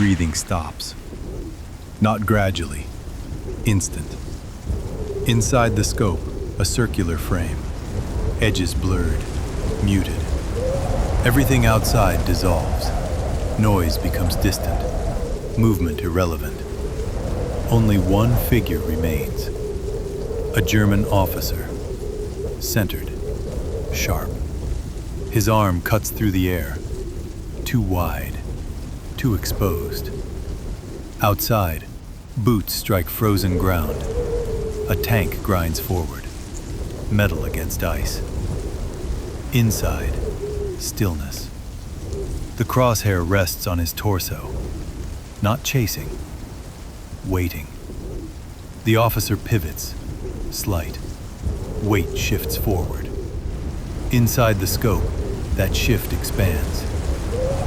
breathing stops. Not gradually, instant. Inside the scope, a circular frame. Edges blurred, muted. Everything outside dissolves. Noise becomes distant. Movement irrelevant. Only one figure remains. A German officer. Centered. Sharp. His arm cuts through the air. Too wide. Too exposed. Outside, boots strike frozen ground. A tank grinds forward. Metal against ice. Inside, stillness. The crosshair rests on his torso. Not chasing. Waiting. The officer pivots. Slight. Weight shifts forward. Inside the scope, that shift expands.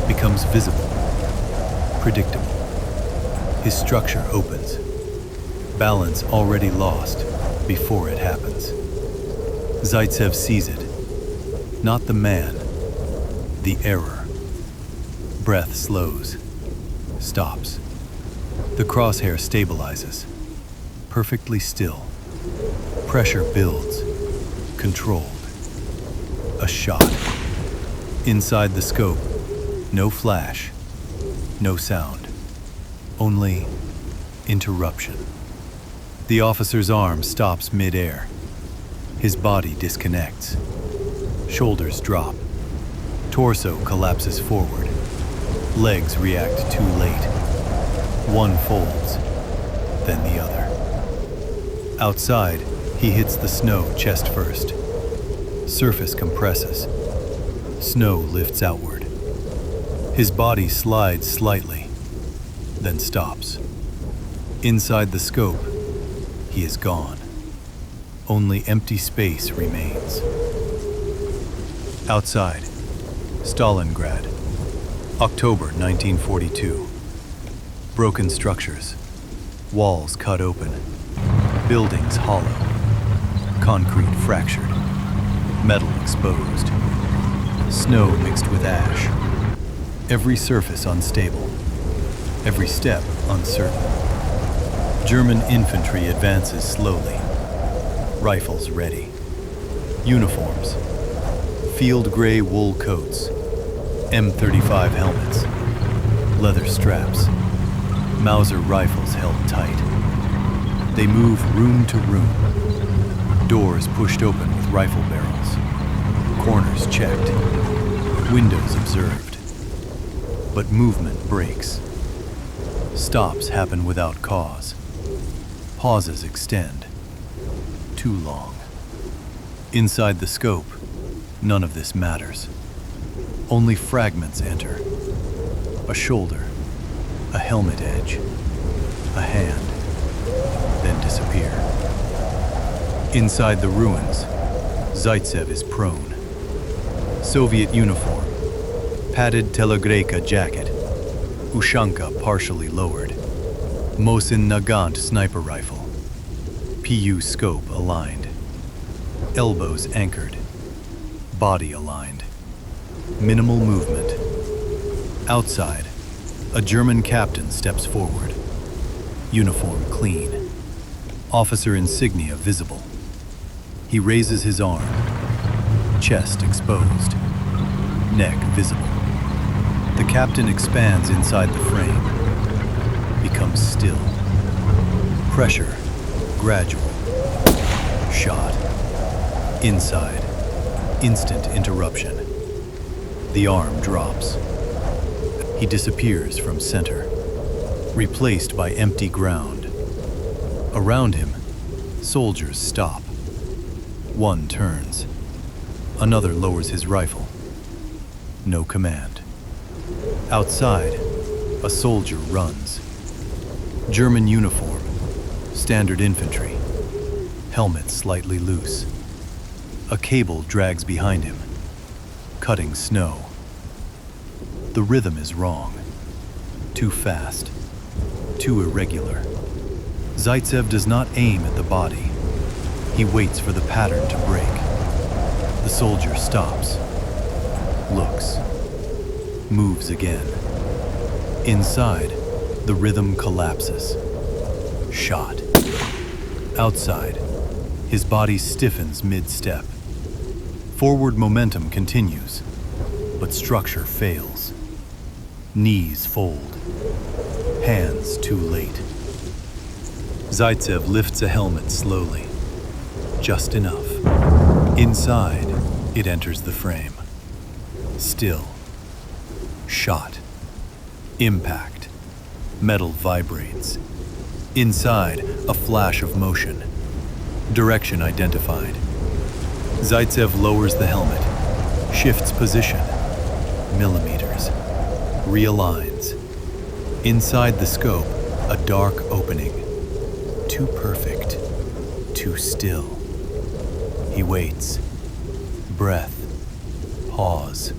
Becomes visible. Predictable. His structure opens. Balance already lost before it happens. Zaitsev sees it. Not the man, the error. Breath slows. Stops. The crosshair stabilizes. Perfectly still. Pressure builds. Controlled. A shot. Inside the scope, no flash, no sound. Only interruption. The officer's arm stops mid-air. His body disconnects. Shoulders drop. Torso collapses forward. Legs react too late. One folds, then the other. Outside, he hits the snow chest first. Surface compresses. Snow lifts outward. His body slides slightly, then stops. Inside the scope, he is gone. Only empty space remains. Outside, Stalingrad, October 1942. Broken structures, walls cut open, buildings hollow, concrete fractured, metal exposed, snow mixed with ash, every surface unstable, every step uncertain. German infantry advances slowly, rifles ready. Uniforms, field gray wool coats, M35 helmets, leather straps, Mauser rifles held tight. They move room to room, doors pushed open with rifle barrels, corners checked, windows observed. But movement breaks. Stops happen without cause. Pauses extend. Too long. Inside the scope, none of this matters. Only fragments enter. A shoulder, a helmet edge, a hand, then disappear. Inside the ruins, Zaitsev is prone. Soviet uniform, padded Telegreka jacket, Ushanka partially lowered, Mosin Nagant sniper rifle, PU scope aligned, elbows anchored, body aligned, minimal movement. Outside, a German captain steps forward, uniform clean, officer insignia visible. He raises his arm, chest exposed, neck visible. The captain expands inside the frame, becomes still. Pressure, gradual. Shot. Inside, instant interruption. The arm drops. He disappears from center, replaced by empty ground. Around him, soldiers stop. One turns. Another lowers his rifle. No command. Outside, a soldier runs. German uniform, standard infantry, helmet slightly loose. A cable drags behind him, cutting snow. The rhythm is wrong. Too fast, too irregular. Zaitsev does not aim at the body. He waits for the pattern to break. The soldier stops, looks, moves again. Inside, The rhythm collapses. Shot. Outside, his body stiffens mid-step. Forward momentum continues, but structure fails. Knees fold. Hands too late. Zaitsev lifts a helmet slowly. Just enough. Inside, it enters the frame. Still. Shot. Impact. Metal vibrates. Inside, a flash of motion. Direction identified. Zaitsev lowers the helmet, shifts position. Millimeters. Realigns. Inside the scope, a dark opening. Too perfect. Too still. He waits. Breath. Pause.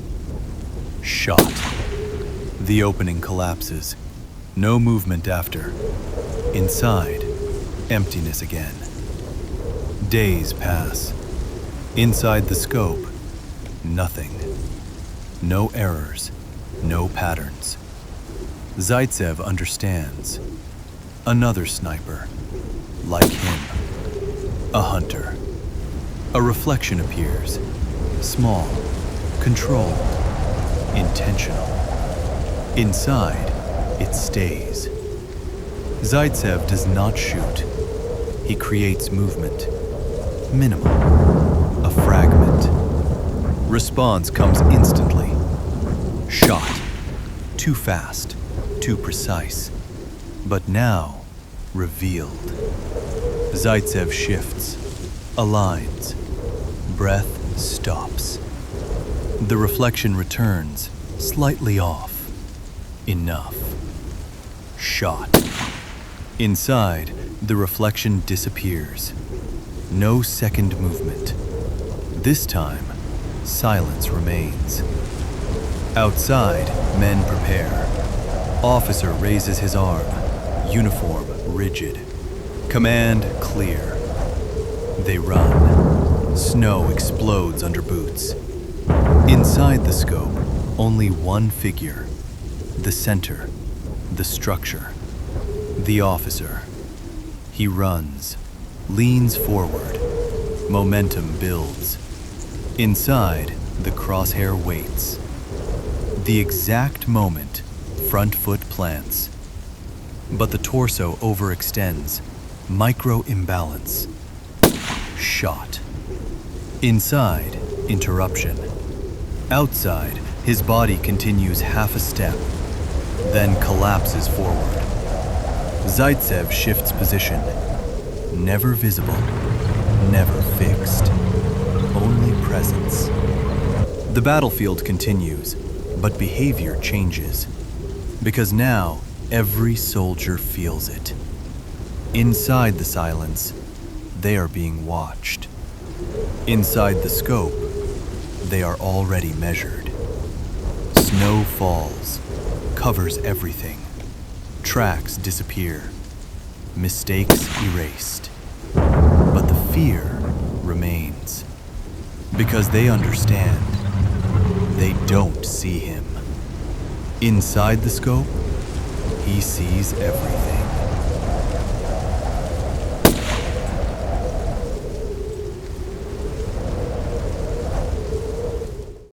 Shot. The opening collapses. No movement after. Inside, emptiness again. Days pass. Inside the scope, nothing. No errors, no patterns. Zaitsev understands. Another sniper, like him. A hunter. A reflection appears. Small, controlled, intentional. Inside, it stays. Zaitsev does not shoot. He creates movement. Minimal. A fragment. Response comes instantly. Shot. Too fast. Too precise. But now, revealed. Zaitsev shifts. Aligns. Breath stops. The reflection returns, slightly off. Enough. Shot. Inside, the reflection disappears. No second movement. This time, silence remains. Outside, men prepare. Officer raises his arm, uniform rigid. Command clear. They run. Snow explodes under boots. Inside the scope, only one figure. The center, the structure. The officer. He runs, leans forward. Momentum builds. Inside, the crosshair waits. The exact moment, front foot plants. But the torso overextends. Micro imbalance. Shot. Inside, interruption. Outside, his body continues half a step, then collapses forward. Zaitsev shifts position. Never visible, never fixed. Only presence. The battlefield continues, but behavior changes. Because now, every soldier feels it. Inside the silence, they are being watched. Inside the scope, they are already measured. Snow falls, covers everything. Tracks disappear. Mistakes erased. But the fear remains. Because they understand. They don't see him. Inside the scope, he sees everything.